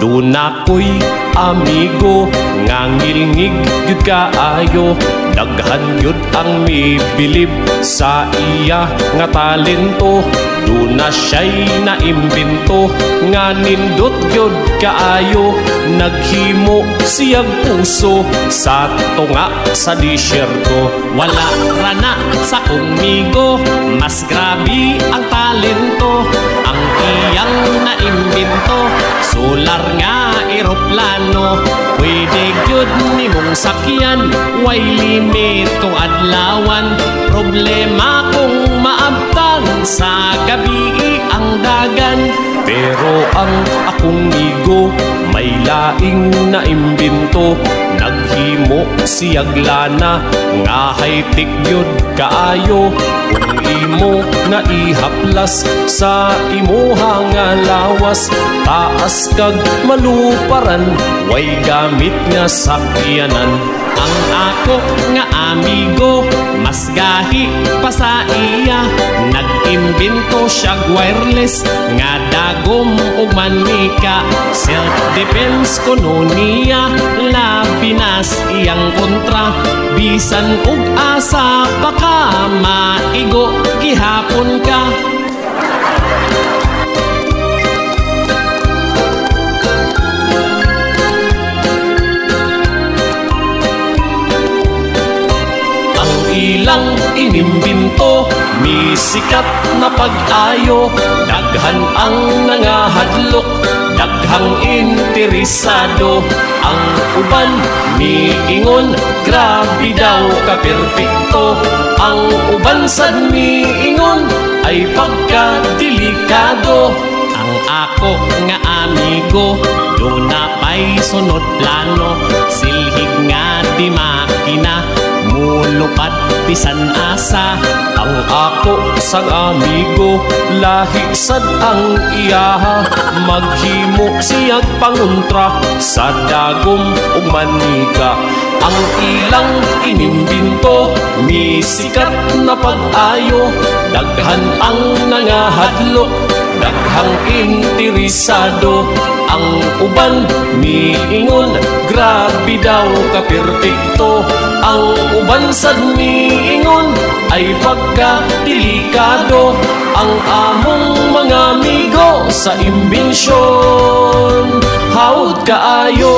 Dun ako'y amigo nga ngilngig gyud kaayo. Daghan gyud ang mibilib sa iya nga talento. Dun na siya'y naimbento nga nindot gyud kaayo. Naghimo siyag puso sa tunga sa disyerto. Wala rana sa kumigo, mas grabe ang talento. Ang iyang naimbento, solar nga eroplano. Pwede gyud nimong sakyan, way limit kung adlawan. Problema kung maabtan sa gabi ang dagan. Pero ang akong migo may laing naimbento. Naghimo siyag lana nga high-tech gyud kaayo. Kung imo na ihaplas sa imuha nga lawas, taas kag maluparan, way gamit nga sakyanan. Ang ako nga amigo, mas gahi pa sa iya. Nag-imbento siyag wireless nga dagom ug manika. Self-defense kuno niya, labinas iyang kontra. Bisan ug asa pa ka maigo, gihapon ka. Ilang inimbento, misikat na pag-ayo. Daghan ang nangahadlok, daghang interesado. Ang uban miingon, grabe daw ka-perpekto. Ang uban sad miingon, ay pagka-delikado. Ang ako nga amigo, doon na pa'y sunod plano. Silhig nga di makina, mulupad bisan asa. Ang ako sang amigo, lahi sad ang iyaha. Maghimo siyag pangontra sa dagom ug manika. Ang ilang inimbento, misikat na pag-ayo. Daghan ang nangahadlok, daghang interesado. Ang uban miingon, grabe daw ka-perpekto. Ang uban sad miingon, ay pagka-delikado. Ang among mga amigo sa imbensyon, hawd kaayo.